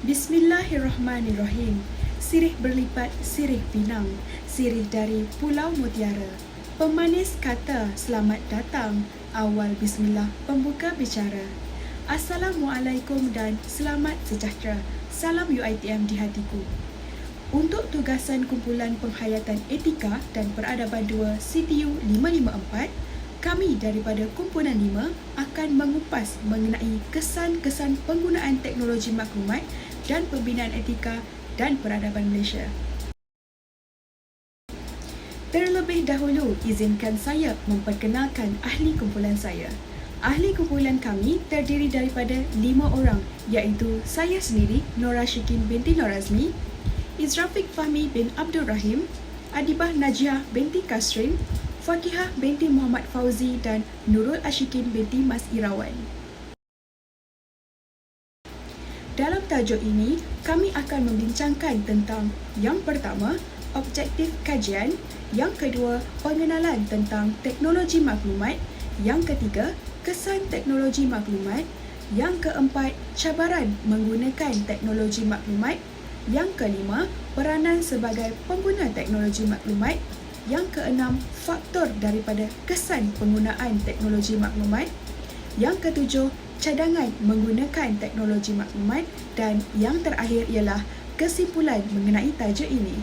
Bismillahirrahmanirrahim. Sirih berlipat, sirih pinang, sirih dari Pulau Mutiara. Pemanis kata selamat datang, awal bismillah pembuka bicara. Assalamualaikum dan selamat sejahtera. Salam UiTM di hatiku. Untuk tugasan kumpulan penghayatan etika dan peradaban 2 CTU 554, kami daripada kumpulan 5 akan mengupas mengenai kesan-kesan penggunaan teknologi maklumat dan pembinaan etika dan peradaban Malaysia. Terlebih dahulu, izinkan saya memperkenalkan ahli kumpulan saya. Ahli kumpulan kami terdiri daripada 5 orang, iaitu saya sendiri, Nora Syikin binti Norazmi, Izrafiq Fahmi bin Abdul Rahim, Adibah Najiah binti Kasrin, Fakihah binti Muhammad Fauzi dan Nurul Ashikin binti Mas Irawan. Dalam tajuk ini, kami akan membincangkan tentang yang pertama, objektif kajian, yang kedua, pengenalan tentang teknologi maklumat, yang ketiga, kesan teknologi maklumat, yang keempat, cabaran menggunakan teknologi maklumat, yang kelima, peranan sebagai pengguna teknologi maklumat, yang keenam, faktor daripada kesan penggunaan teknologi maklumat, yang ketujuh, cadangan menggunakan teknologi maklumat, dan yang terakhir ialah kesimpulan mengenai tajuk ini.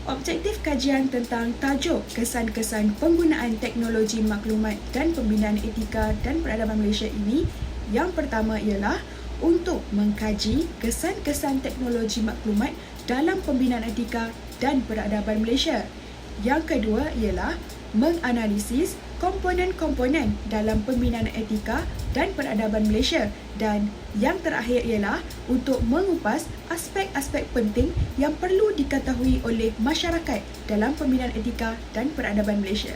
Objektif kajian tentang tajuk kesan-kesan penggunaan teknologi maklumat dan pembinaan etika dan peradaban Malaysia ini, yang pertama ialah untuk mengkaji kesan-kesan teknologi maklumat dalam pembinaan etika dan peradaban Malaysia. Yang kedua ialah menganalisis komponen-komponen dalam pembinaan etika dan peradaban Malaysia, dan yang terakhir ialah untuk mengupas aspek-aspek penting yang perlu diketahui oleh masyarakat dalam pembinaan etika dan peradaban Malaysia.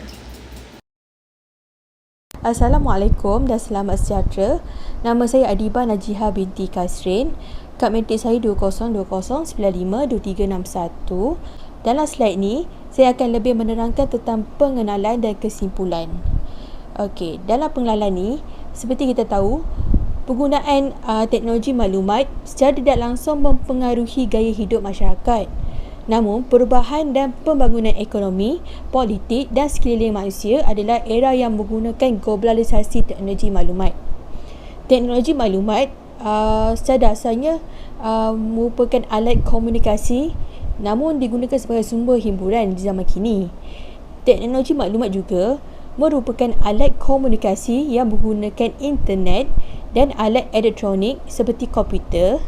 Assalamualaikum dan selamat sejahtera. Nama saya Adibah Najiah binti Kasrin. Kad metik saya 2020952361. Dalam slide ni, saya akan lebih menerangkan tentang pengenalan dan kesimpulan. Okey, dalam pengenalan ni, seperti kita tahu, penggunaan teknologi maklumat secara tidak langsung mempengaruhi gaya hidup masyarakat. Namun, perubahan dan pembangunan ekonomi, politik dan sekeliling manusia adalah era yang menggunakan globalisasi teknologi maklumat. Teknologi maklumat secara dasarnya merupakan alat komunikasi, namun digunakan sebagai sumber hiburan di zaman kini. Teknologi maklumat juga merupakan alat komunikasi yang menggunakan internet dan alat elektronik seperti komputer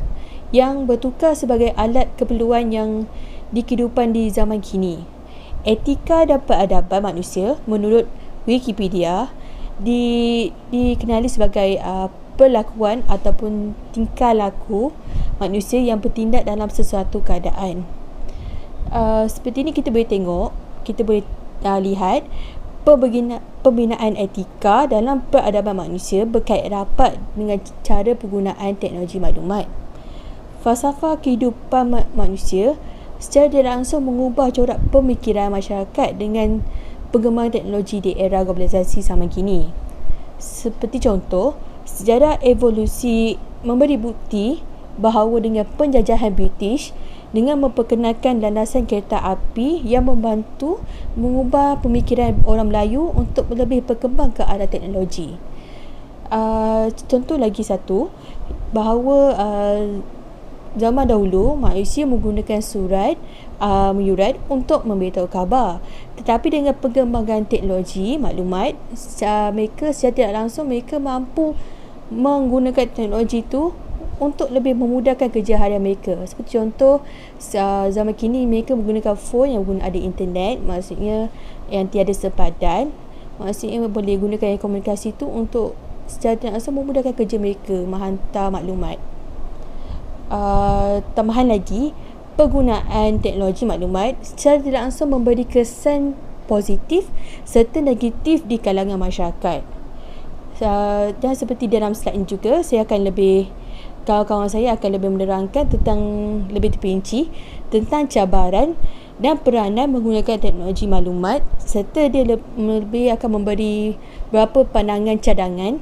yang bertukar sebagai alat keperluan yang di kehidupan di zaman kini. Etika dan peradaban manusia menurut Wikipedia dikenali sebagai perlakuan ataupun tingkah laku manusia yang bertindak dalam sesuatu keadaan. Seperti ini kita boleh tengok, kita boleh lihat pembinaan etika dalam peradaban manusia berkait rapat dengan cara penggunaan teknologi maklumat. Falsafah kehidupan manusia secara tidak langsung mengubah corak pemikiran masyarakat dengan pengembangan teknologi di era globalisasi zaman kini. Seperti contoh, sejarah evolusi memberi bukti bahawa dengan penjajahan British dengan memperkenalkan landasan kereta api yang membantu mengubah pemikiran orang Melayu untuk lebih berkembang ke arah teknologi. Contoh lagi satu, bahawa zaman dahulu manusia menggunakan menyurat untuk memberitahu khabar, tetapi dengan perkembangan teknologi maklumat, mereka secara tidak langsung mereka mampu menggunakan teknologi itu untuk lebih memudahkan kerja harian mereka. Seperti contoh, zaman kini mereka menggunakan phone yang ada internet, maksudnya yang tiada sempadan, maksudnya boleh gunakan komunikasi itu untuk secara tidak langsung memudahkan kerja mereka menghantar maklumat. Tambahan lagi, penggunaan teknologi maklumat secara tidak langsung memberi kesan positif serta negatif di kalangan masyarakat. Dan seperti dalam slide ini juga, kawan-kawan saya akan lebih menerangkan tentang lebih terperinci tentang cabaran dan peranan menggunakan teknologi maklumat, serta dia lebih akan memberi beberapa pandangan cadangan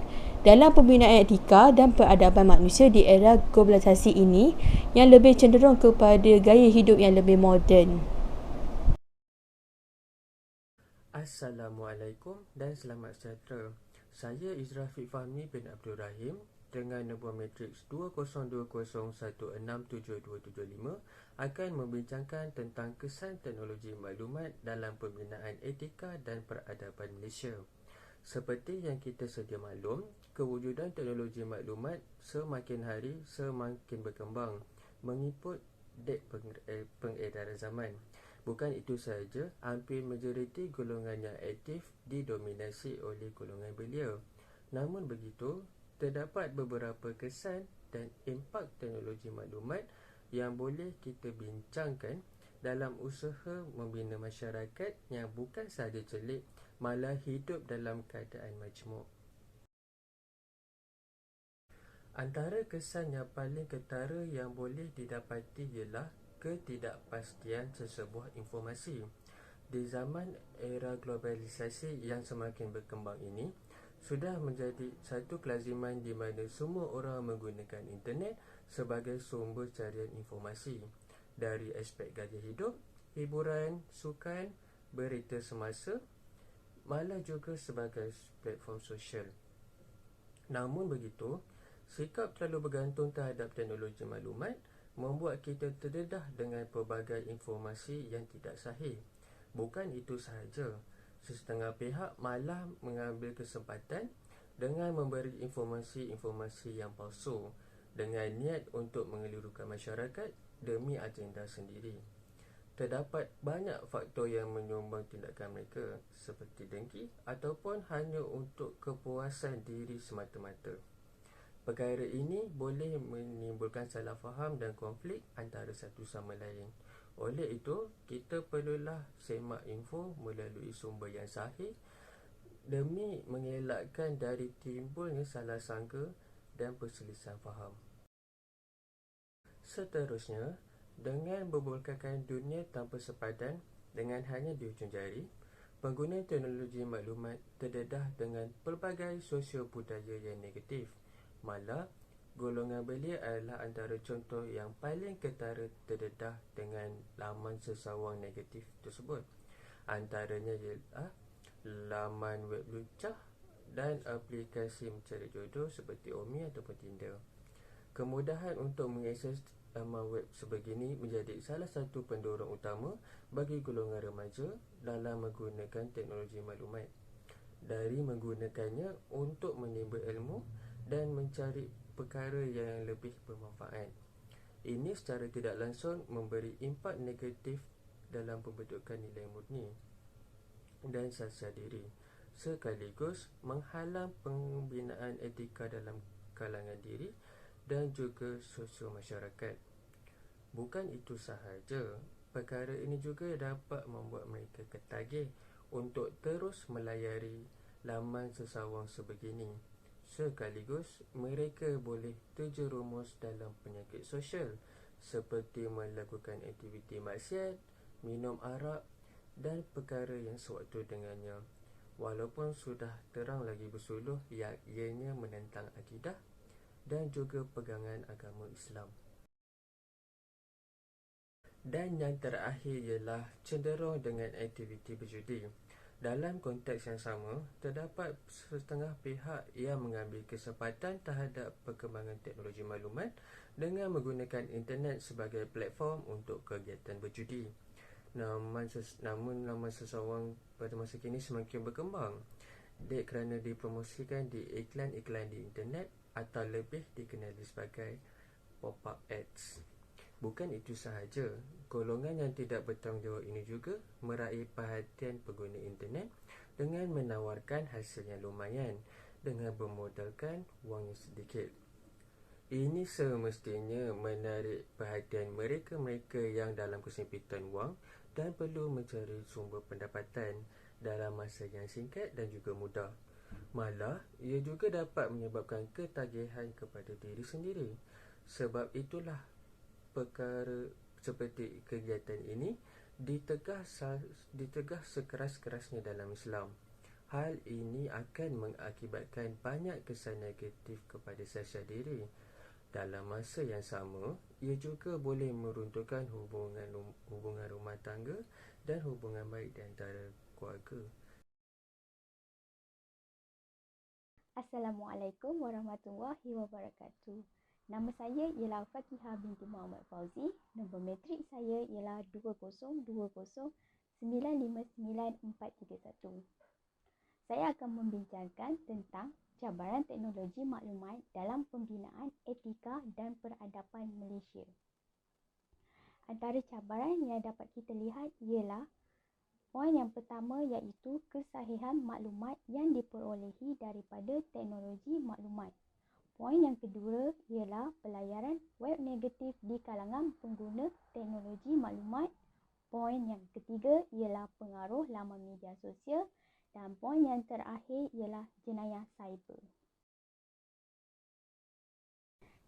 dalam pembinaan etika dan peradaban manusia di era globalisasi ini yang lebih cenderung kepada gaya hidup yang lebih moden. Assalamualaikum dan selamat sejahtera. Saya Izrafiq Fahmi bin Abdul Rahim dengan nombor matriks 202016767275 akan membincangkan tentang kesan teknologi maklumat dalam pembinaan etika dan peradaban Malaysia. Seperti yang kita sedia maklum, kewujudan teknologi maklumat semakin hari semakin berkembang mengikut pengedaran zaman. Bukan itu sahaja, hampir majoriti golongan yang aktif didominasi oleh golongan belia. Namun begitu, terdapat beberapa kesan dan impak teknologi maklumat yang boleh kita bincangkan dalam usaha membina masyarakat yang bukan sahaja celik, malah hidup dalam keadaan majmuk. Antara kesan yang paling ketara yang boleh didapati ialah ketidakpastian sesebuah informasi. Di zaman era globalisasi yang semakin berkembang ini, sudah menjadi satu kelaziman di mana semua orang menggunakan internet sebagai sumber carian informasi. Dari aspek gaya hidup, hiburan, sukan, berita semasa, malah juga sebagai platform sosial. Namun begitu, sikap terlalu bergantung terhadap teknologi maklumat membuat kita terdedah dengan pelbagai informasi yang tidak sahih. Bukan itu sahaja, sesetengah pihak malah mengambil kesempatan dengan memberi informasi-informasi yang palsu dengan niat untuk mengelirukan masyarakat demi agenda sendiri. Terdapat banyak faktor yang menyumbang tindakan mereka, seperti dengki ataupun hanya untuk kepuasan diri semata-mata. Perkara ini boleh menimbulkan salah faham dan konflik antara satu sama lain. Oleh itu, kita perlulah semak info melalui sumber yang sahih demi mengelakkan dari timbulnya salah sangka dan perselisihan faham. Seterusnya, dengan berbolkakan dunia tanpa sepadan dengan hanya di hujung jari, pengguna teknologi maklumat terdedah dengan pelbagai sosio budaya yang negatif. Malah, golongan belia adalah antara contoh yang paling ketara terdedah dengan laman sesawang negatif tersebut. Antaranya ialah laman web lucah dan aplikasi mencari jodoh seperti Omi ataupun Tinder. Kemudahan untuk mengakses laman web sebegini menjadi salah satu pendorong utama bagi golongan remaja dalam menggunakan teknologi maklumat. Dari menggunakannya untuk menimba ilmu dan mencari perkara yang lebih bermanfaat. Ini secara tidak langsung memberi impak negatif dalam pembentukan nilai murni dan sasar diri, sekaligus menghalang pembinaan etika dalam kalangan diri dan juga sosial masyarakat. Bukan itu sahaja, perkara ini juga dapat membuat mereka ketagih untuk terus melayari laman sesawang sebegini. Sekaligus, mereka boleh terjerumus dalam penyakit sosial seperti melakukan aktiviti maksiat, minum arak dan perkara yang sewaktu dengannya, walaupun sudah terang lagi bersuluh yang ianya menentang akidah dan juga pegangan agama Islam. Dan yang terakhir ialah cenderung dengan aktiviti berjudi. Dalam konteks yang sama, terdapat setengah pihak yang mengambil kesempatan terhadap perkembangan teknologi maklumat dengan menggunakan internet sebagai platform untuk kegiatan berjudi. Namun laman sesawang pada masa kini semakin berkembang kerana dipromosikan di iklan-iklan di internet atau lebih dikenali sebagai pop-up ads. Bukan itu sahaja, golongan yang tidak bertanggungjawab ini juga meraih perhatian pengguna internet dengan menawarkan hasil yang lumayan dengan bermodalkan wang yang sedikit. Ini semestinya menarik perhatian mereka-mereka yang dalam kesempitan wang dan perlu mencari sumber pendapatan dalam masa yang singkat dan juga mudah. Malah, ia juga dapat menyebabkan ketagihan kepada diri sendiri. Sebab itulah perkara seperti kegiatan ini ditegah sekeras-kerasnya dalam Islam. Hal ini akan mengakibatkan banyak kesan negatif kepada sel-sel diri. Dalam masa yang sama, ia juga boleh meruntuhkan hubungan rumah tangga dan hubungan baik di antara keluarga. Assalamualaikum warahmatullahi wabarakatuh. Nama saya ialah Fakihah binti Muhammad Fauzi. Nombor matrik saya ialah 20209594431. Saya akan membincangkan tentang cabaran teknologi maklumat dalam pembinaan etika dan peradaban Malaysia. Antara cabaran yang dapat kita lihat ialah poin yang pertama iaitu kesahihan maklumat yang diperolehi daripada teknologi maklumat. Poin yang kedua ialah pelayaran web negatif di kalangan pengguna teknologi maklumat. Poin yang ketiga ialah pengaruh laman media sosial. Dan poin yang terakhir ialah jenayah cyber.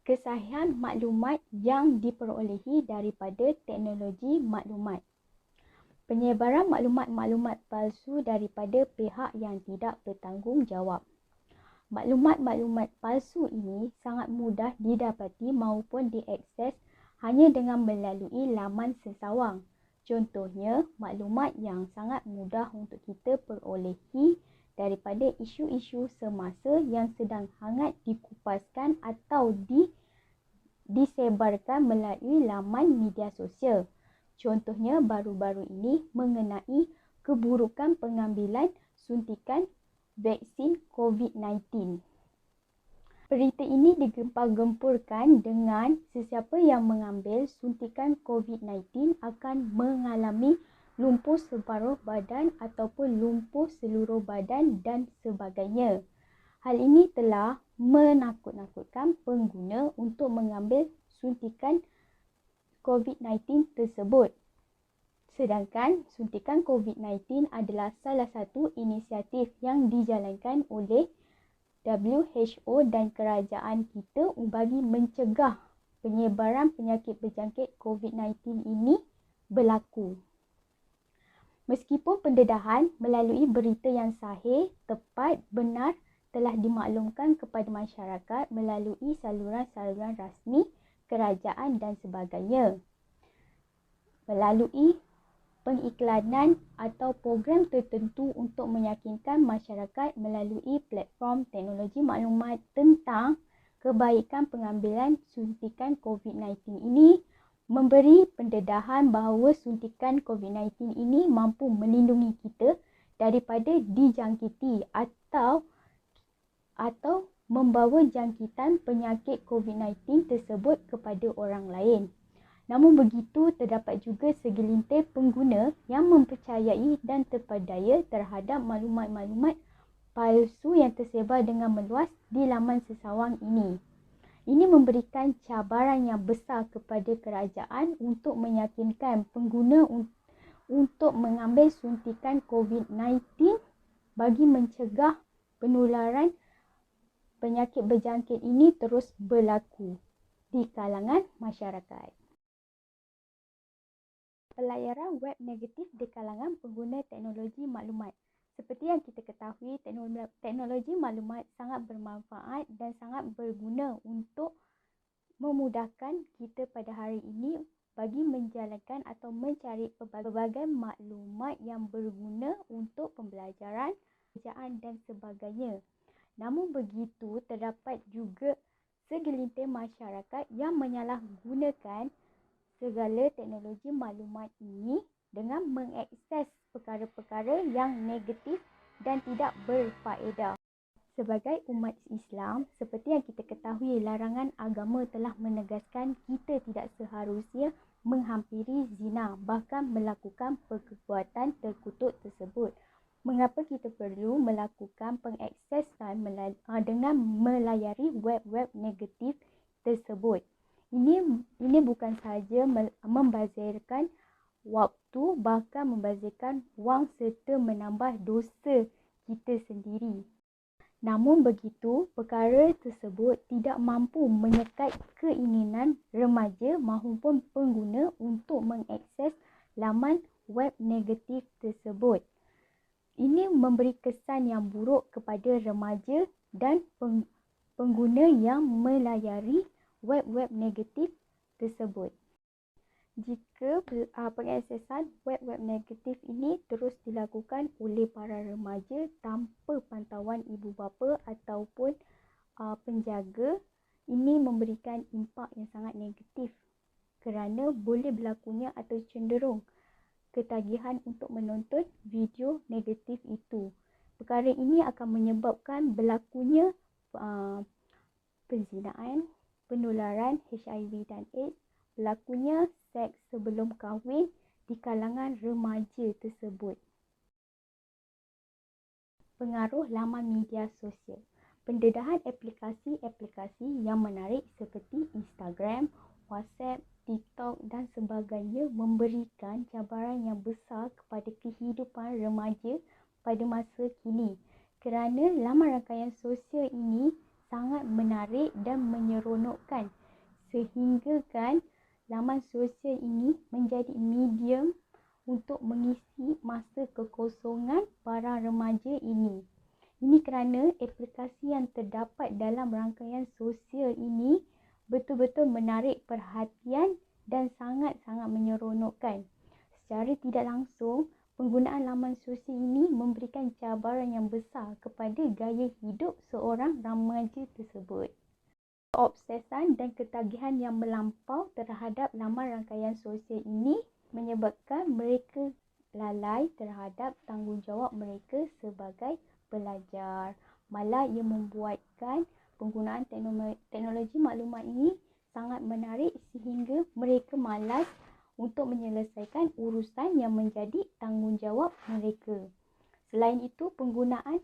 Kesahihan maklumat yang diperolehi daripada teknologi maklumat. Penyebaran maklumat-maklumat palsu daripada pihak yang tidak bertanggungjawab. Maklumat-maklumat palsu ini sangat mudah didapati maupun diakses hanya dengan melalui laman sesawang. Contohnya, maklumat yang sangat mudah untuk kita perolehi daripada isu-isu semasa yang sedang hangat dikupaskan atau disebarkan melalui laman media sosial. Contohnya baru-baru ini mengenai keburukan pengambilan suntikan vaksin COVID-19. Berita ini digempar-gempurkan dengan sesiapa yang mengambil suntikan COVID-19 akan mengalami lumpuh separuh badan ataupun lumpuh seluruh badan dan sebagainya. Hal ini telah menakut-nakutkan pengguna untuk mengambil suntikan COVID-19 tersebut. Sedangkan suntikan COVID-19 adalah salah satu inisiatif yang dijalankan oleh WHO dan kerajaan kita bagi mencegah penyebaran penyakit berjangkit COVID-19 ini berlaku. Meskipun pendedahan melalui berita yang sahih, tepat, benar telah dimaklumkan kepada masyarakat melalui saluran-saluran rasmi, kerajaan dan sebagainya. Melalui pengiklanan atau program tertentu untuk meyakinkan masyarakat melalui platform teknologi maklumat tentang kebaikan pengambilan suntikan COVID-19 ini, memberi pendedahan bahawa suntikan COVID-19 ini mampu melindungi kita daripada dijangkiti atau membawa jangkitan penyakit COVID-19 tersebut kepada orang lain. Namun begitu, terdapat juga segelintir pengguna yang mempercayai dan terpedaya terhadap maklumat-maklumat palsu yang tersebar dengan meluas di laman sesawang ini. Ini memberikan cabaran yang besar kepada kerajaan untuk meyakinkan pengguna untuk mengambil suntikan COVID-19 bagi mencegah penularan penyakit berjangkit ini terus berlaku di kalangan masyarakat. Pelayaran web negatif di kalangan pengguna teknologi maklumat. Seperti yang kita ketahui, teknologi maklumat sangat bermanfaat dan sangat berguna untuk memudahkan kita pada hari ini bagi menjalankan atau mencari pelbagai maklumat yang berguna untuk pembelajaran, pekerjaan dan sebagainya. Namun begitu, terdapat juga segelintir masyarakat yang menyalahgunakan segala teknologi maklumat ini dengan mengakses perkara-perkara yang negatif dan tidak berfaedah. Sebagai umat Islam, seperti yang kita ketahui, larangan agama telah menegaskan kita tidak seharusnya menghampiri zina, bahkan melakukan perbuatan terkutuk tersebut. Mengapa kita perlu melakukan pengaksesan dengan melayari web-web negatif tersebut? Ini bukan sahaja membazirkan waktu, bahkan membazirkan wang serta menambah dosa kita sendiri. Namun begitu, perkara tersebut tidak mampu menyekat keinginan remaja maupun pengguna untuk mengakses laman web negatif tersebut. Ini memberi kesan yang buruk kepada remaja dan pengguna yang melayari web-web negatif tersebut. Jika pengaksesan web-web negatif ini terus dilakukan oleh para remaja tanpa pantauan ibu bapa ataupun penjaga, ini memberikan impak yang sangat negatif kerana boleh berlakunya atau cenderung ketagihan untuk menonton video negatif itu. Perkara ini akan menyebabkan berlakunya penzinaan, penularan HIV dan AIDS, berlakunya seks sebelum kahwin di kalangan remaja tersebut. Pengaruh laman media sosial. Pendedahan aplikasi-aplikasi yang menarik seperti Instagram, WhatsApp, TikTok dan sebagainya memberikan cabaran yang besar kepada kehidupan remaja pada masa kini kerana laman rangkaian sosial ini sangat menarik dan menyeronokkan sehingga kan laman sosial ini menjadi medium untuk mengisi masa kekosongan para remaja ini. Ini kerana aplikasi yang terdapat dalam rangkaian sosial ini betul-betul menarik perhatian dan sangat-sangat menyeronokkan. Secara tidak langsung, penggunaan laman sosial ini memberikan cabaran yang besar kepada gaya hidup seorang remaja tersebut. Keobsesan dan ketagihan yang melampau terhadap laman rangkaian sosial ini menyebabkan mereka lalai terhadap tanggungjawab mereka sebagai pelajar. Malah ia membuatkan penggunaan teknologi maklumat ini sangat menarik sehingga mereka malas untuk menyelesaikan urusan yang menjadi tanggungjawab mereka. Selain itu, penggunaan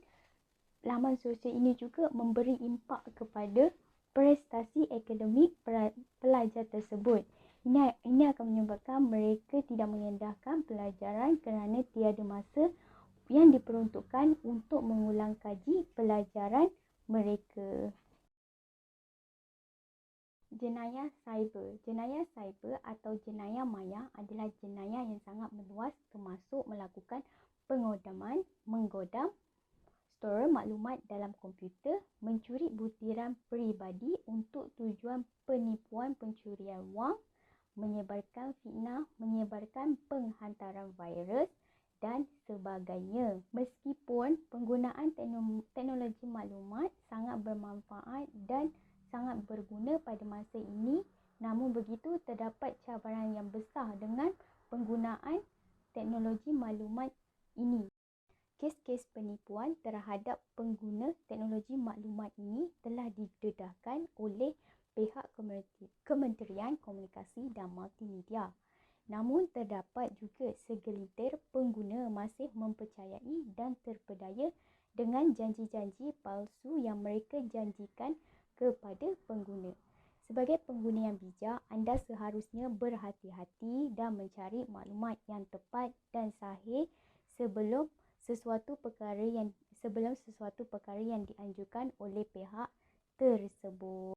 laman sosial ini juga memberi impak kepada prestasi akademik pelajar tersebut. Ini akan menyebabkan mereka tidak mengendahkan pelajaran kerana tiada masa yang diperuntukkan untuk mengulang kaji pelajaran mereka. Jenayah cyber. Jenayah cyber atau jenayah maya adalah jenayah yang sangat meluas termasuk melakukan pengodaman, menggodam, store maklumat dalam komputer, mencuri butiran peribadi untuk tujuan penipuan pencurian wang, menyebarkan fitnah, menyebarkan penghantaran virus dan sebagainya. Meskipun penggunaan teknologi maklumat sangat bermanfaat dan sangat berguna pada masa ini, namun begitu terdapat cabaran yang besar dengan penggunaan teknologi maklumat ini. Kes-kes penipuan terhadap pengguna teknologi maklumat ini telah didedahkan oleh pihak Kementerian Komunikasi dan Multimedia. Namun terdapat juga segelintir pengguna masih mempercayai dan terpedaya dengan janji-janji palsu yang mereka janjikan kepada pengguna. Sebagai pengguna yang bijak, anda seharusnya berhati-hati dan mencari maklumat yang tepat dan sahih sebelum sesuatu perkara yang dianjurkan oleh pihak tersebut.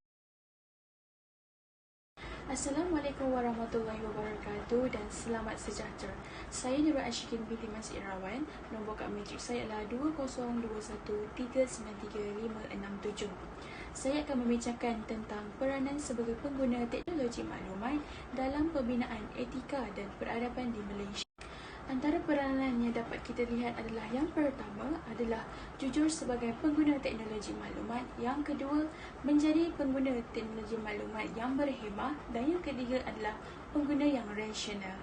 Assalamualaikum warahmatullahi wabarakatuh dan selamat sejahtera. Saya Nurul Ashikin binti Mas Irawan. Nombor kad matrik saya adalah 2021393567. Saya akan membincangkan tentang peranan sebagai pengguna teknologi maklumat dalam pembinaan etika dan peradaban di Malaysia. Antara peranan yang dapat kita lihat adalah yang pertama adalah jujur sebagai pengguna teknologi maklumat, yang kedua menjadi pengguna teknologi maklumat yang berhemah dan yang ketiga adalah pengguna yang rasional.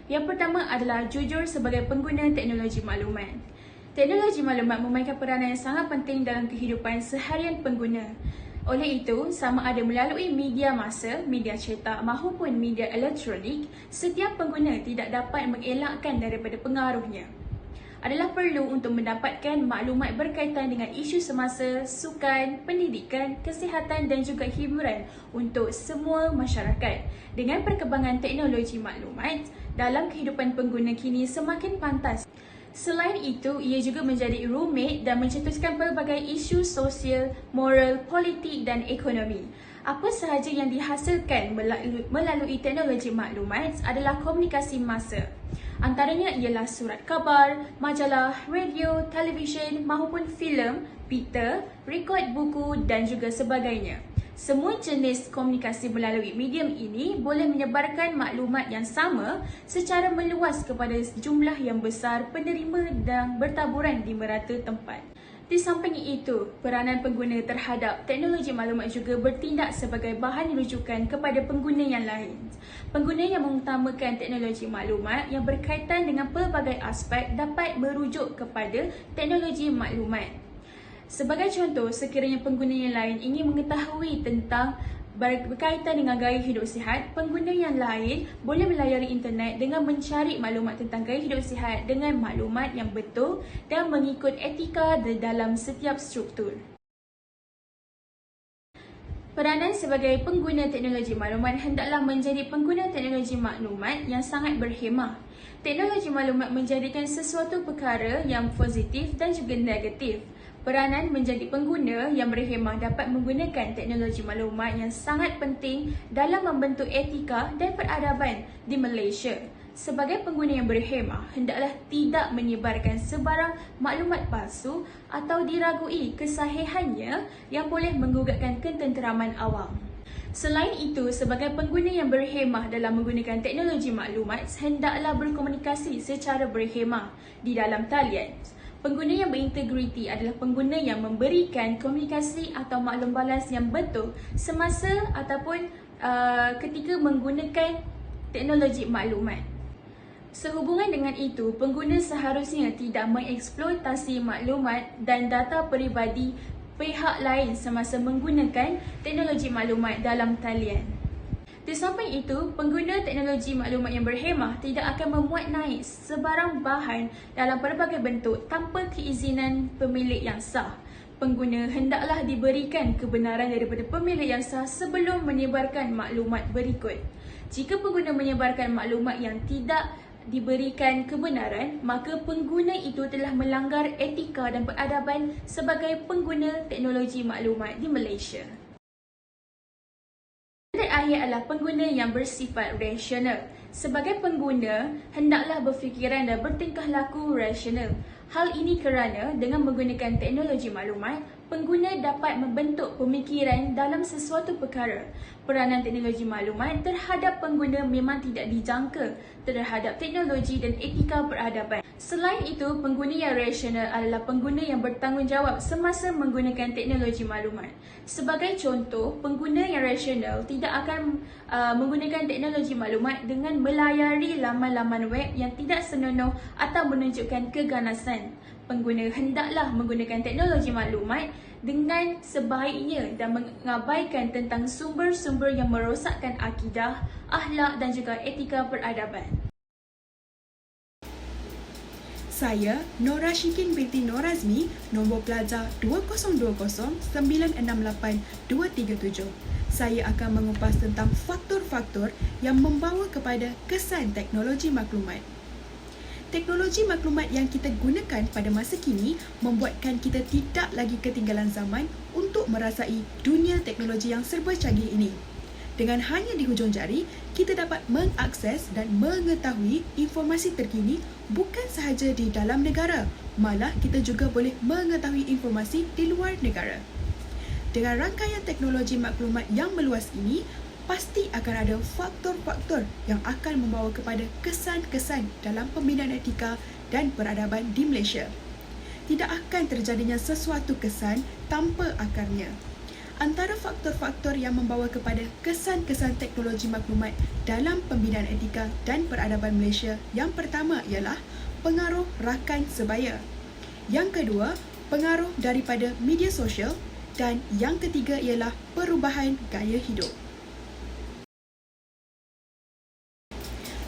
Yang pertama adalah jujur sebagai pengguna teknologi maklumat. Teknologi maklumat memainkan peranan yang sangat penting dalam kehidupan seharian pengguna. Oleh itu, sama ada melalui media massa, media cetak maupun media elektronik, setiap pengguna tidak dapat mengelakkan daripada pengaruhnya. Adalah perlu untuk mendapatkan maklumat berkaitan dengan isu semasa, sukan, pendidikan, kesihatan dan juga hiburan untuk semua masyarakat. Dengan perkembangan teknologi maklumat, dalam kehidupan pengguna kini semakin pantas. Selain itu, ia juga menjadi rumit dan mencetuskan pelbagai isu sosial, moral, politik dan ekonomi. Apa sahaja yang dihasilkan melalui teknologi maklumat adalah komunikasi massa. Antaranya ialah surat khabar, majalah, radio, televisyen maupun filem, pita, rekod buku dan juga sebagainya. Semua jenis komunikasi melalui medium ini boleh menyebarkan maklumat yang sama secara meluas kepada jumlah yang besar penerima dan bertaburan di merata tempat. Di samping itu, peranan pengguna terhadap teknologi maklumat juga bertindak sebagai bahan rujukan kepada pengguna yang lain. Pengguna yang mengutamakan teknologi maklumat yang berkaitan dengan pelbagai aspek dapat merujuk kepada teknologi maklumat. Sebagai contoh, sekiranya pengguna yang lain ingin mengetahui tentang berkaitan dengan gaya hidup sihat, pengguna yang lain boleh melayari internet dengan mencari maklumat tentang gaya hidup sihat dengan maklumat yang betul dan mengikut etika di dalam setiap struktur. Peranan sebagai pengguna teknologi maklumat hendaklah menjadi pengguna teknologi maklumat yang sangat berhemah. Teknologi maklumat menjadikan sesuatu perkara yang positif dan juga negatif. Peranan menjadi pengguna yang berhemah dapat menggunakan teknologi maklumat yang sangat penting dalam membentuk etika dan peradaban di Malaysia. Sebagai pengguna yang berhemah, hendaklah tidak menyebarkan sebarang maklumat palsu atau diragui kesahihannya yang boleh menggugatkan ketenteraman awam. Selain itu, sebagai pengguna yang berhemah dalam menggunakan teknologi maklumat, hendaklah berkomunikasi secara berhemah di dalam talian. Pengguna yang berintegriti adalah pengguna yang memberikan komunikasi atau maklum balas yang betul semasa ataupun ketika menggunakan teknologi maklumat. Sehubungan dengan itu, pengguna seharusnya tidak mengeksploitasi maklumat dan data peribadi pihak lain semasa menggunakan teknologi maklumat dalam talian. Di samping itu, pengguna teknologi maklumat yang berhemah tidak akan memuat naik sebarang bahan dalam pelbagai bentuk tanpa keizinan pemilik yang sah. Pengguna hendaklah diberikan kebenaran daripada pemilik yang sah sebelum menyebarkan maklumat berikut. Jika pengguna menyebarkan maklumat yang tidak diberikan kebenaran, maka pengguna itu telah melanggar etika dan peradaban sebagai pengguna teknologi maklumat di Malaysia. Akhir adalah pengguna yang bersifat rasional. Sebagai pengguna, hendaklah berfikiran dan bertingkah laku rasional. Hal ini kerana dengan menggunakan teknologi maklumat, pengguna dapat membentuk pemikiran dalam sesuatu perkara. Peranan teknologi maklumat terhadap pengguna memang tidak dijangka terhadap teknologi dan etika peradaban. Selain itu, pengguna yang rasional adalah pengguna yang bertanggungjawab semasa menggunakan teknologi maklumat. Sebagai contoh, pengguna yang rasional tidak akan menggunakan teknologi maklumat dengan melayari laman-laman web yang tidak senonoh atau menunjukkan keganasan. Pengguna hendaklah menggunakan teknologi maklumat dengan sebaiknya dan mengabaikan tentang sumber-sumber yang merosakkan akidah, akhlak dan juga etika peradaban. Saya, Nora Syikin binti Norazmi, nombor pelajar 2020-968-237. Saya akan mengupas tentang faktor-faktor yang membawa kepada kesan teknologi maklumat. Teknologi maklumat yang kita gunakan pada masa kini membuatkan kita tidak lagi ketinggalan zaman untuk merasai dunia teknologi yang serba canggih ini. Dengan hanya di hujung jari, kita dapat mengakses dan mengetahui informasi terkini bukan sahaja di dalam negara, malah kita juga boleh mengetahui informasi di luar negara. Dengan rangkaian teknologi maklumat yang meluas ini, pasti akan ada faktor-faktor yang akan membawa kepada kesan-kesan dalam pembinaan etika dan peradaban di Malaysia. Tidak akan terjadinya sesuatu kesan tanpa akarnya. Antara faktor-faktor yang membawa kepada kesan-kesan teknologi maklumat dalam pembinaan etika dan peradaban Malaysia, yang pertama ialah pengaruh rakan sebaya. Yang kedua, pengaruh daripada media sosial dan yang ketiga ialah perubahan gaya hidup.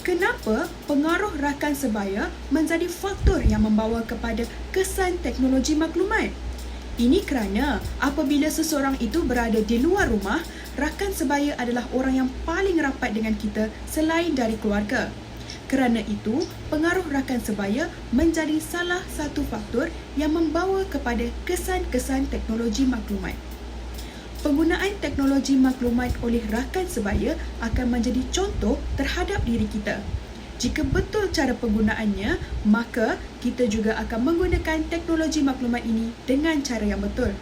Kenapa pengaruh rakan sebaya menjadi faktor yang membawa kepada kesan teknologi maklumat? Ini kerana apabila seseorang itu berada di luar rumah, rakan sebaya adalah orang yang paling rapat dengan kita selain dari keluarga. Kerana itu, pengaruh rakan sebaya menjadi salah satu faktor yang membawa kepada kesan-kesan teknologi maklumat. Penggunaan teknologi maklumat oleh rakan sebaya akan menjadi contoh terhadap diri kita. Jika betul cara penggunaannya, maka kita juga akan menggunakan teknologi maklumat ini dengan cara yang betul.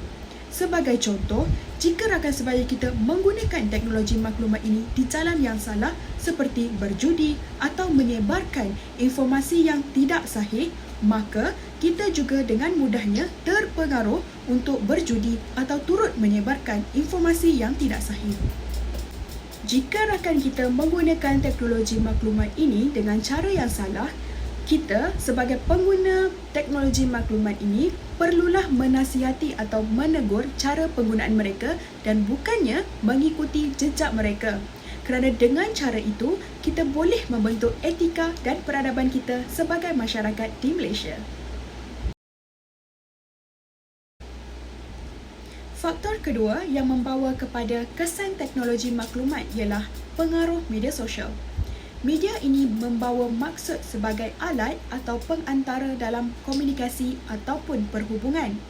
Sebagai contoh, jika rakan sebaya kita menggunakan teknologi maklumat ini di jalan yang salah seperti berjudi atau menyebarkan informasi yang tidak sahih, maka kita juga dengan mudahnya terpengaruh untuk berjudi atau turut menyebarkan informasi yang tidak sahih. Jika rakan kita menggunakan teknologi maklumat ini dengan cara yang salah, kita sebagai pengguna teknologi maklumat ini perlulah menasihati atau menegur cara penggunaan mereka dan bukannya mengikuti jejak mereka. Kerana dengan cara itu, kita boleh membentuk etika dan peradaban kita sebagai masyarakat di Malaysia. Faktor kedua yang membawa kepada kesan teknologi maklumat ialah pengaruh media sosial. Media ini membawa maksud sebagai alat atau pengantara dalam komunikasi ataupun perhubungan.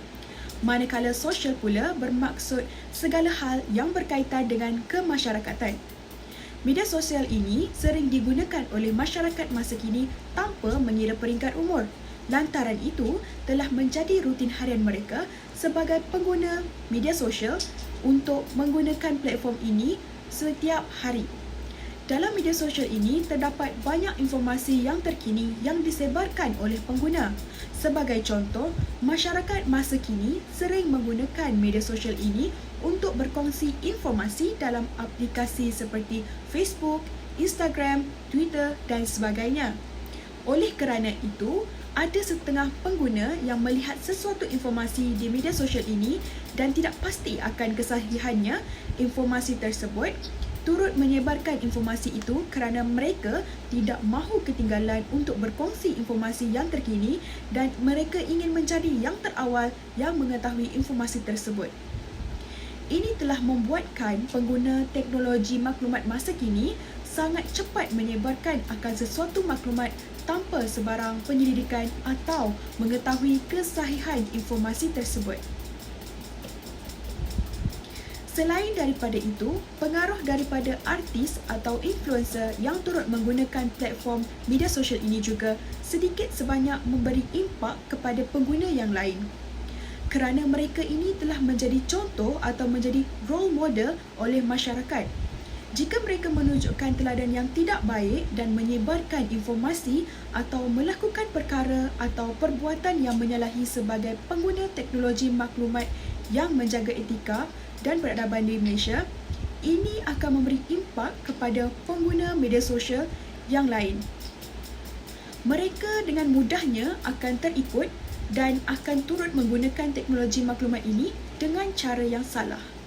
Manakala sosial pula bermaksud segala hal yang berkaitan dengan kemasyarakatan. Media sosial ini sering digunakan oleh masyarakat masa kini tanpa mengira peringkat umur. Lantaran itu telah menjadi rutin harian mereka sebagai pengguna media sosial untuk menggunakan platform ini setiap hari. Dalam media sosial ini terdapat banyak informasi yang terkini yang disebarkan oleh pengguna. Sebagai contoh, masyarakat masa kini sering menggunakan media sosial ini untuk berkongsi informasi dalam aplikasi seperti Facebook, Instagram, Twitter dan sebagainya. Oleh kerana itu, ada setengah pengguna yang melihat sesuatu informasi di media sosial ini dan tidak pasti akan kesahihannya informasi tersebut, turut menyebarkan informasi itu kerana mereka tidak mahu ketinggalan untuk berkongsi informasi yang terkini dan mereka ingin menjadi yang terawal yang mengetahui informasi tersebut. Ini telah membuatkan pengguna teknologi maklumat masa kini sangat cepat menyebarkan akan sesuatu maklumat tanpa sebarang penyelidikan atau mengetahui kesahihan informasi tersebut. Selain daripada itu, pengaruh daripada artis atau influencer yang turut menggunakan platform media sosial ini juga sedikit sebanyak memberi impak kepada pengguna yang lain. Kerana mereka ini telah menjadi contoh atau menjadi role model oleh masyarakat. Jika mereka menunjukkan teladan yang tidak baik dan menyebarkan informasi atau melakukan perkara atau perbuatan yang menyalahi sebagai pengguna teknologi maklumat yang menjaga etika dan peradaban di Malaysia, ini akan memberi impak kepada pengguna media sosial yang lain. Mereka dengan mudahnya akan terikut dan akan turut menggunakan teknologi maklumat ini dengan cara yang salah.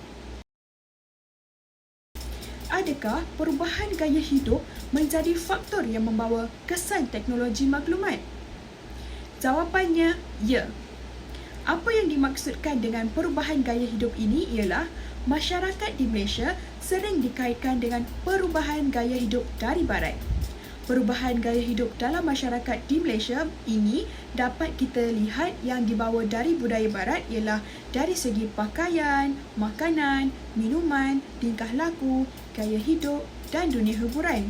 Adakah perubahan gaya hidup menjadi faktor yang membawa kesan teknologi maklumat? Jawapannya, ya. Apa yang dimaksudkan dengan perubahan gaya hidup ini ialah masyarakat di Malaysia sering dikaitkan dengan perubahan gaya hidup dari barat. Perubahan gaya hidup dalam masyarakat di Malaysia ini dapat kita lihat yang dibawa dari budaya barat ialah dari segi pakaian, makanan, minuman, tingkah laku, gaya hidup dan dunia hiburan.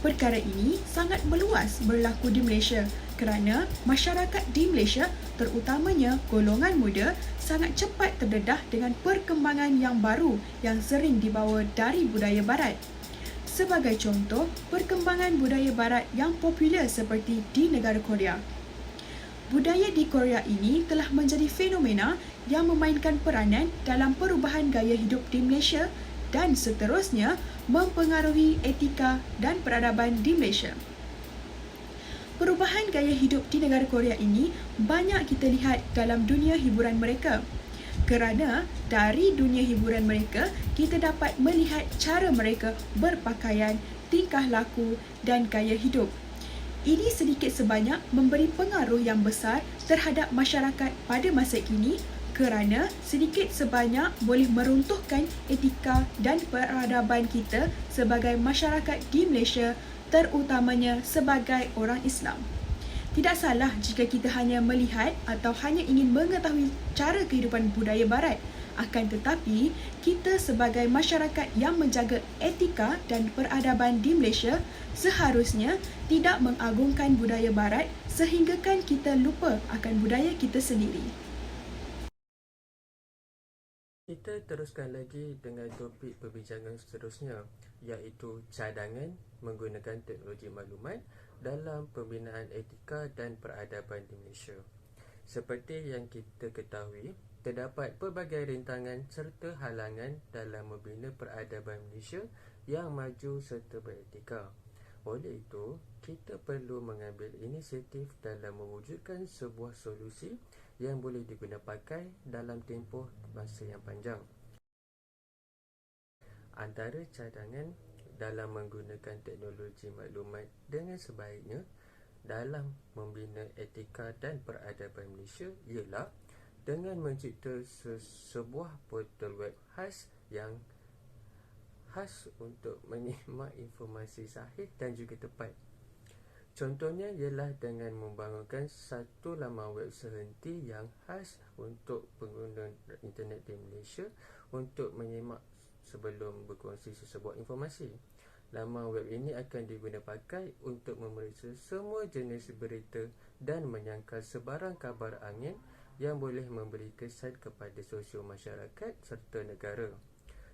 Perkara ini sangat meluas berlaku di Malaysia kerana masyarakat di Malaysia, terutamanya golongan muda, sangat cepat terdedah dengan perkembangan yang baru yang sering dibawa dari budaya barat. Sebagai contoh, perkembangan budaya barat yang popular seperti di negara Korea. Budaya di Korea ini telah menjadi fenomena yang memainkan peranan dalam perubahan gaya hidup di Malaysia dan seterusnya mempengaruhi etika dan peradaban di Malaysia. Perubahan gaya hidup di negara Korea ini banyak kita lihat dalam dunia hiburan mereka. Kerana dari dunia hiburan mereka, kita dapat melihat cara mereka berpakaian, tingkah laku dan gaya hidup. Ini sedikit sebanyak memberi pengaruh yang besar terhadap masyarakat pada masa kini kerana sedikit sebanyak boleh meruntuhkan etika dan peradaban kita sebagai masyarakat di Malaysia, terutamanya sebagai orang Islam. Tidak salah jika kita hanya melihat atau hanya ingin mengetahui cara kehidupan budaya barat. Akan tetapi, kita sebagai masyarakat yang menjaga etika dan peradaban di Malaysia seharusnya tidak mengagungkan budaya barat sehinggakan kita lupa akan budaya kita sendiri. Kita teruskan lagi dengan topik perbincangan seterusnya, iaitu cadangan menggunakan teknologi maklumat dalam pembinaan etika dan peradaban di Malaysia. Seperti yang kita ketahui, terdapat pelbagai rintangan serta halangan dalam membina peradaban Malaysia yang maju serta beretika. Oleh itu, kita perlu mengambil inisiatif dalam mewujudkan sebuah solusi yang boleh diguna pakai dalam tempoh masa yang panjang. Antara cadangan dalam menggunakan teknologi maklumat dengan sebaiknya dalam membina etika dan peradaban Malaysia ialah dengan mencipta sebuah portal web khas yang khas untuk menyimak informasi sahih dan juga tepat. Contohnya ialah dengan membangunkan satu laman web sehenti yang khas untuk pengguna internet di Malaysia untuk menyimak sebelum berkongsi sesebuah informasi. Laman web ini akan diguna pakai untuk memeriksa semua jenis berita dan menyangkal sebarang kabar angin yang boleh memberi kesan kepada sosial masyarakat serta negara.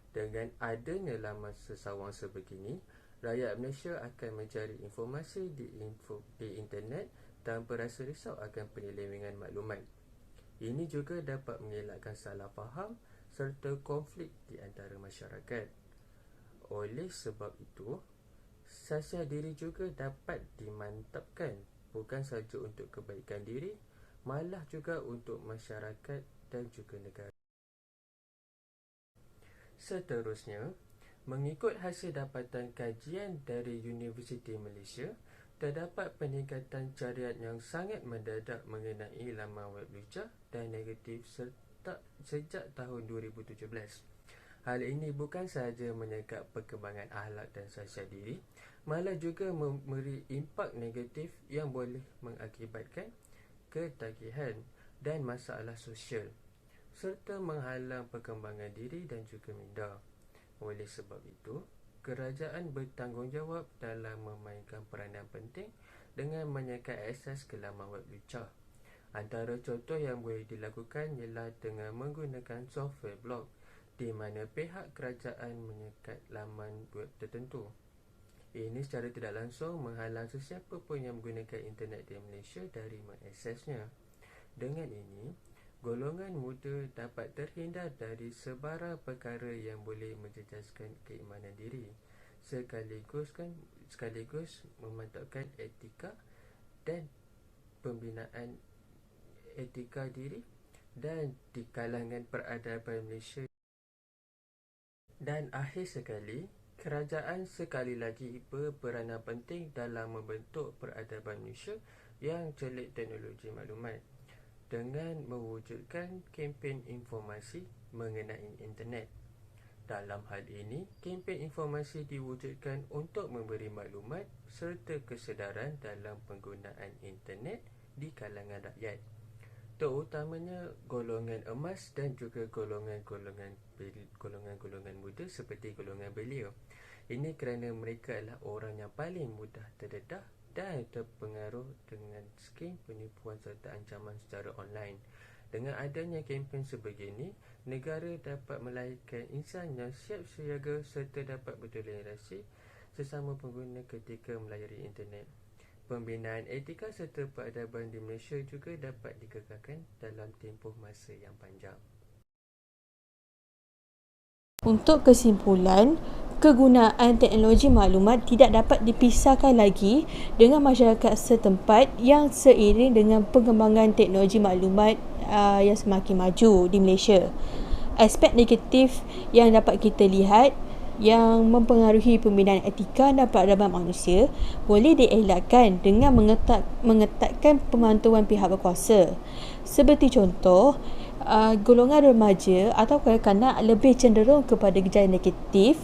Dengan adanya laman sesawang sebegini, rakyat Malaysia akan mencari informasi di internet tanpa rasa risau akan penyelewengan maklumat. Ini juga dapat mengelakkan salah faham serta konflik di antara masyarakat. Oleh sebab itu, sasiah diri juga dapat dimantapkan bukan sahaja untuk kebaikan diri, malah juga untuk masyarakat dan juga negara. Seterusnya, mengikut hasil dapatan kajian dari Universiti Malaysia, terdapat peningkatan carian yang sangat mendadak mengenai laman web lucah dan negatif sejak tahun 2017. Hal ini bukan sahaja menyangkap perkembangan akhlak dan sasiah diri, malah juga memberi impak negatif yang boleh mengakibatkan ketagihan dan masalah sosial, serta menghalang perkembangan diri dan juga minda. Oleh sebab itu, kerajaan bertanggungjawab dalam memainkan peranan penting dengan menyekat akses ke laman web lucah. Antara contoh yang boleh dilakukan ialah dengan menggunakan software blog, di mana pihak kerajaan menyekat laman web tertentu. Ini secara tidak langsung menghalang sesiapa pun yang menggunakan internet di Malaysia dari mengaksesnya. Dengan ini, golongan muda dapat terhindar dari sebarang perkara yang boleh menjejaskan keimanan diri, sekaligus memantapkan etika dan pembinaan etika diri dan di kalangan peradaban Malaysia. Dan akhir sekali, kerajaan sekali lagi berperanan penting dalam membentuk peradaban Malaysia yang celik teknologi maklumat dengan mewujudkan kempen informasi mengenai internet. Dalam hal ini, kempen informasi diwujudkan untuk memberi maklumat serta kesedaran dalam penggunaan internet di kalangan rakyat, terutamanya golongan emas dan juga golongan-golongan muda seperti golongan belia. Ini kerana mereka adalah orang yang paling mudah terdedah dan terpengaruh dengan skim penipuan serta ancaman secara online. Dengan adanya kempen sebegini, negara dapat melahirkan insan yang siap siaga serta dapat bertoleransi sesama pengguna ketika melayari internet. Pembinaan etika serta peradaban di Malaysia juga dapat dikekalkan dalam tempoh masa yang panjang. Untuk kesimpulan, kegunaan teknologi maklumat tidak dapat dipisahkan lagi dengan masyarakat setempat yang seiring dengan perkembangan teknologi maklumat yang semakin maju di Malaysia. Aspek negatif yang dapat kita lihat yang mempengaruhi pembinaan etika dan peradaban manusia boleh dielakkan dengan mengetatkan pemantauan pihak berkuasa. Seperti contoh, golongan remaja atau kanak-kanak lebih cenderung kepada gejala negatif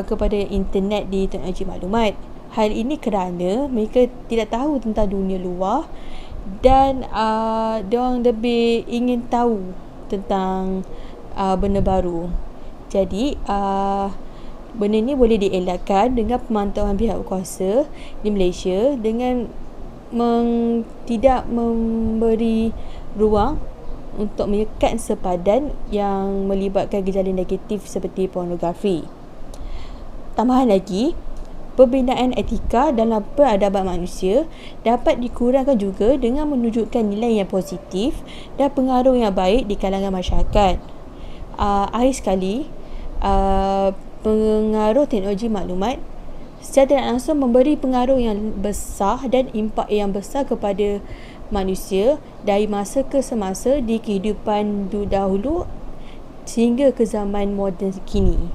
kepada internet di teknologi maklumat. Hal ini kerana mereka tidak tahu tentang dunia luar dan diorang lebih ingin tahu tentang benda baru. Jadi benda ni boleh dielakkan dengan pemantauan pihak berkuasa di Malaysia dengan tidak memberi ruang untuk menyekat sepadan yang melibatkan gejala negatif seperti pornografi. Tambahan lagi, pembinaan etika dalam peradaban manusia dapat dikurangkan juga dengan menunjukkan nilai yang positif dan pengaruh yang baik di kalangan masyarakat. Akhir sekali, pengaruh teknologi maklumat secara tidak langsung memberi pengaruh yang besar dan impak yang besar kepada manusia dari masa ke semasa di kehidupan dahulu sehingga ke zaman moden kini.